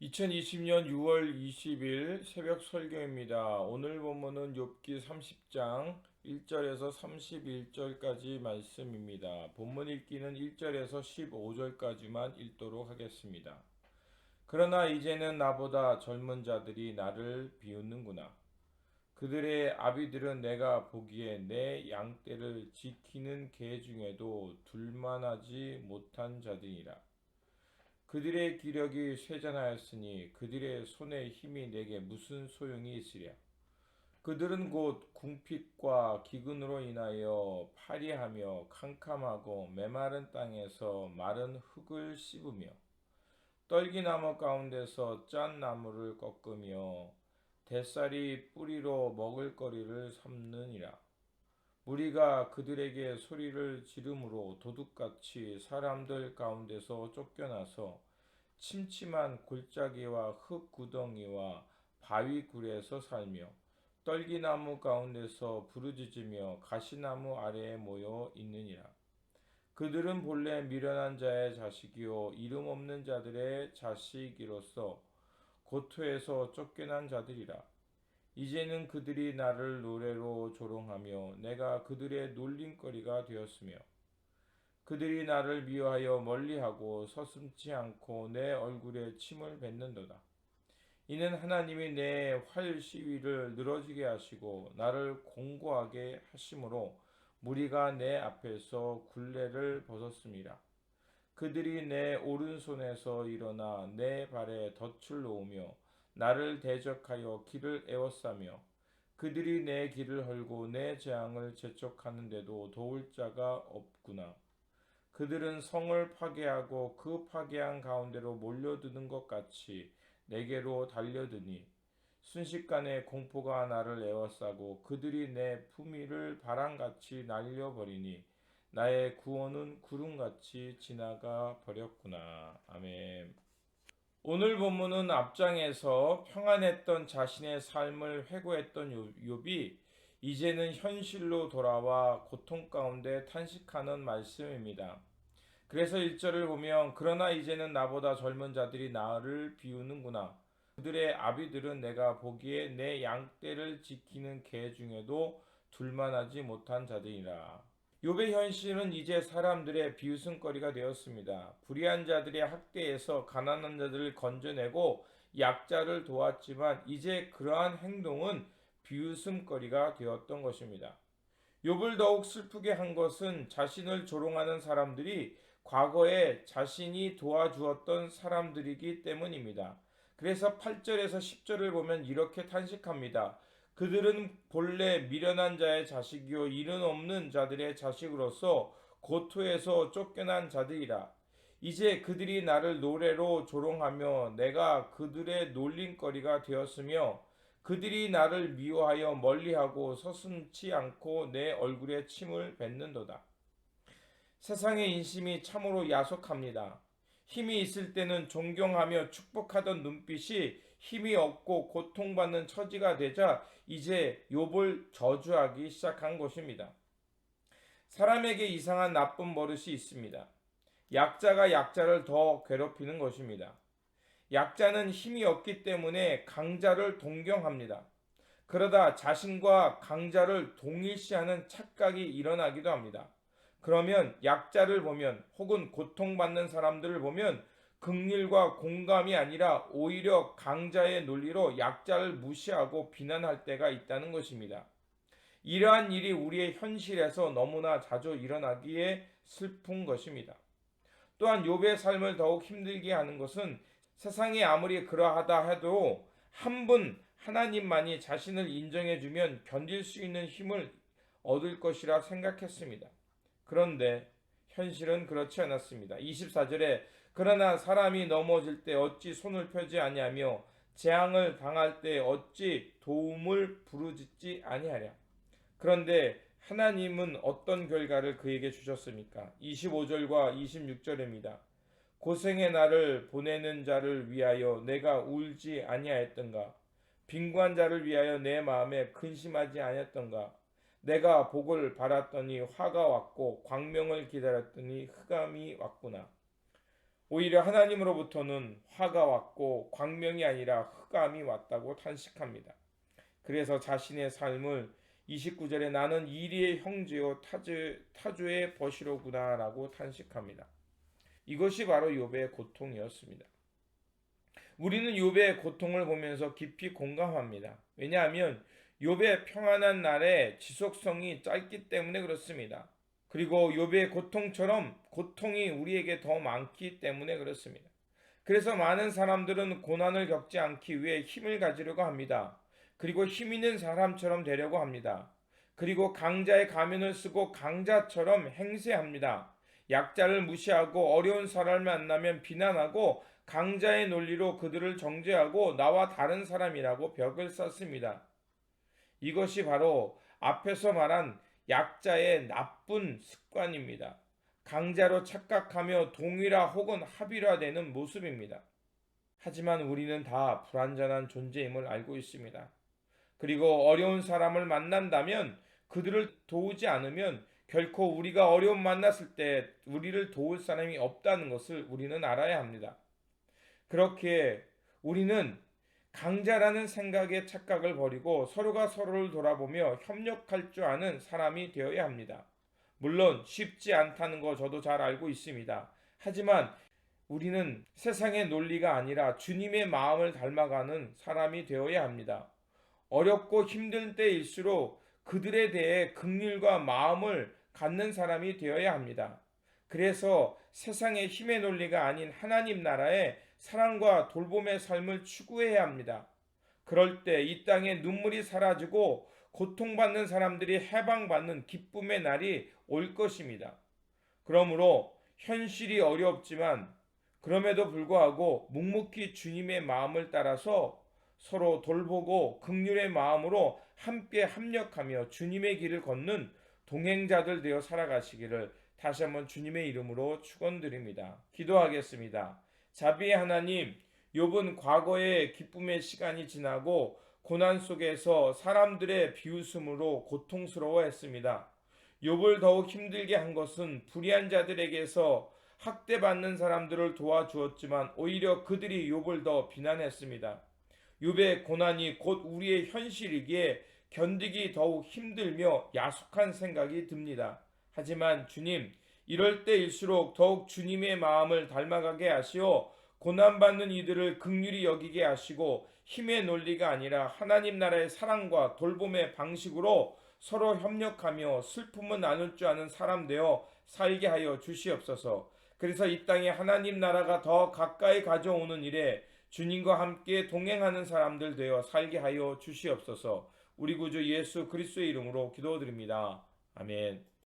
2020년 6월 20일 새벽 설교입니다. 오늘 본문은 욥기 30장 1절에서 31절까지 말씀입니다. 본문 읽기는 1절에서 15절까지만 읽도록 하겠습니다. 그러나 이제는 나보다 젊은 자들이 나를 비웃는구나. 그들의 아비들은 내가 보기에 내 양떼를 지키는 개 중에도 둘만하지 못한 자들이라. 그들의 기력이 쇠잔하였으니 그들의 손의 힘이 내게 무슨 소용이 있으랴. 그들은 곧 궁핍과 기근으로 인하여 파리하며 캄캄하고 메마른 땅에서 마른 흙을 씹으며 떨기나무 가운데서 짠 나무를 꺾으며 대쌀이 뿌리로 먹을거리를 삼느니라. 무리가 그들에게 소리를 지르므로 도둑같이 사람들 가운데서 쫓겨나서 침침한 골짜기와 흙구덩이와 바위굴에서 살며 떨기나무 가운데서 부르짖으며 가시나무 아래에 모여 있느니라. 그들은 본래 미련한 자의 자식이요 이름 없는 자들의 자식이로서 고토에서 쫓겨난 자들이라. 이제는 그들이 나를 노래로 조롱하며 내가 그들의 놀림거리가 되었으며 그들이 나를 미워하여 멀리하고 서슴지 않고 내 얼굴에 침을 뱉는도다. 이는 하나님이 내 활 시위를 늘어지게 하시고 나를 공고하게 하심으로 무리가 내 앞에서 굴레를 벗었습니다. 그들이 내 오른손에서 일어나 내 발에 덫을 놓으며 나를 대적하여 길을 에워싸며 그들이 내 길을 헐고 내 재앙을 재촉하는데도 도울 자가 없구나. 그들은 성을 파괴하고 그 파괴한 가운데로 몰려드는 것 같이 내게로 달려드니 순식간에 공포가 나를 에워싸고 그들이 내 품위를 바람같이 날려버리니 나의 구원은 구름같이 지나가 버렸구나. 아멘. 오늘 본문은 앞장에서 평안했던 자신의 삶을 회고했던 욥이 이제는 현실로 돌아와 고통 가운데 탄식하는 말씀입니다. 그래서 1절을 보면 그러나 이제는 나보다 젊은 자들이 나를 비우는구나. 그들의 아비들은 내가 보기에 내 양떼를 지키는 개 중에도 둘만하지 못한 자들이라. 욥의 현실은 이제 사람들의 비웃음거리가 되었습니다. 불의한 자들의 학대에서 가난한 자들을 건져내고 약자를 도왔지만 이제 그러한 행동은 비웃음거리가 되었던 것입니다. 욥을 더욱 슬프게 한 것은 자신을 조롱하는 사람들이 과거에 자신이 도와주었던 사람들이기 때문입니다. 그래서 8절에서 10절을 보면 이렇게 탄식합니다. 그들은 본래 미련한 자의 자식이요 이른 없는 자들의 자식으로서 고토에서 쫓겨난 자들이라. 이제 그들이 나를 노래로 조롱하며 내가 그들의 놀림거리가 되었으며 그들이 나를 미워하여 멀리하고 서슴지 않고 내 얼굴에 침을 뱉는도다. 세상의 인심이 참으로 야속합니다. 힘이 있을 때는 존경하며 축복하던 눈빛이 힘이 없고 고통받는 처지가 되자 이제 욥을 저주하기 시작한 것입니다. 사람에게 이상한 나쁜 버릇이 있습니다. 약자가 약자를 더 괴롭히는 것입니다. 약자는 힘이 없기 때문에 강자를 동경합니다. 그러다 자신과 강자를 동일시하는 착각이 일어나기도 합니다. 그러면 약자를 보면 혹은 고통받는 사람들을 보면 긍휼과 공감이 아니라 오히려 강자의 논리로 약자를 무시하고 비난할 때가 있다는 것입니다. 이러한 일이 우리의 현실에서 너무나 자주 일어나기에 슬픈 것입니다. 또한 욥의 삶을 더욱 힘들게 하는 것은 세상이 아무리 그러하다 해도 한 분 하나님만이 자신을 인정해주면 견딜 수 있는 힘을 얻을 것이라 생각했습니다. 그런데 현실은 그렇지 않았습니다. 24절에 그러나 사람이 넘어질 때 어찌 손을 펴지 아니하며 재앙을 당할 때 어찌 도움을 부르짖지 아니하랴. 그런데 하나님은 어떤 결과를 그에게 주셨습니까? 25절과 26절입니다. 고생의 나를 보내는 자를 위하여 내가 울지 아니하였던가? 빈곤한 자를 위하여 내 마음에 근심하지 아니하였던가? 내가 복을 바랐더니 화가 왔고 광명을 기다렸더니 흑암이 왔구나. 오히려 하나님으로부터는 화가 왔고 광명이 아니라 흑암이 왔다고 탄식합니다. 그래서 자신의 삶을 29절에 나는 이리의 형제요 타주의 벗이로구나 라고 탄식합니다. 이것이 바로 욥의 고통이었습니다. 우리는 욥의 고통을 보면서 깊이 공감합니다. 왜냐하면 욥의 평안한 날의 지속성이 짧기 때문에 그렇습니다. 그리고 욥의 고통처럼 고통이 우리에게 더 많기 때문에 그렇습니다. 그래서 많은 사람들은 고난을 겪지 않기 위해 힘을 가지려고 합니다. 그리고 힘 있는 사람처럼 되려고 합니다. 그리고 강자의 가면을 쓰고 강자처럼 행세합니다. 약자를 무시하고 어려운 사람을 만나면 비난하고 강자의 논리로 그들을 정죄하고 나와 다른 사람이라고 벽을 쌓습니다. 이것이 바로 앞에서 말한 약자의 나쁜 습관입니다. 강자로 착각하며 동일화 혹은 합일화되는 모습입니다. 하지만 우리는 다 불완전한 존재임을 알고 있습니다. 그리고 어려운 사람을 만난다면 그들을 도우지 않으면 결코 우리가 어려움 만났을 때 우리를 도울 사람이 없다는 것을 우리는 알아야 합니다. 그렇게 우리는 강자라는 생각의 착각을 버리고 서로가 서로를 돌아보며 협력할 줄 아는 사람이 되어야 합니다. 물론 쉽지 않다는 거 저도 잘 알고 있습니다. 하지만 우리는 세상의 논리가 아니라 주님의 마음을 닮아가는 사람이 되어야 합니다. 어렵고 힘든 때일수록 그들에 대해 긍휼과 마음을 갖는 사람이 되어야 합니다. 그래서 세상의 힘의 논리가 아닌 하나님 나라의 사랑과 돌봄의 삶을 추구해야 합니다. 그럴 때 이 땅에 눈물이 사라지고 고통받는 사람들이 해방받는 기쁨의 날이 올 것입니다. 그러므로 현실이 어렵지만 그럼에도 불구하고 묵묵히 주님의 마음을 따라서 서로 돌보고 긍휼의 마음으로 함께 합력하며 주님의 길을 걷는 동행자들 되어 살아가시기를 다시 한번 주님의 이름으로 축원드립니다. 기도하겠습니다. 자비의 하나님, 욥은 과거의 기쁨의 시간이 지나고 고난 속에서 사람들의 비웃음으로 고통스러워했습니다. 욥을 더욱 힘들게 한 것은 불의한 자들에게서 학대받는 사람들을 도와주었지만 오히려 그들이 욥을 더 비난했습니다. 욥의 고난이 곧 우리의 현실이기에 견디기 더욱 힘들며 야속한 생각이 듭니다. 하지만 주님, 이럴 때일수록 더욱 주님의 마음을 닮아가게 하시어 고난받는 이들을 긍휼히 여기게 하시고 힘의 논리가 아니라 하나님 나라의 사랑과 돌봄의 방식으로 서로 협력하며 슬픔을 나눌 줄 아는 사람 되어 살게 하여 주시옵소서. 그래서 이 땅에 하나님 나라가 더 가까이 가져오는 일에 주님과 함께 동행하는 사람들 되어 살게 하여 주시옵소서. 우리 구주 예수 그리스도의 이름으로 기도드립니다. 아멘.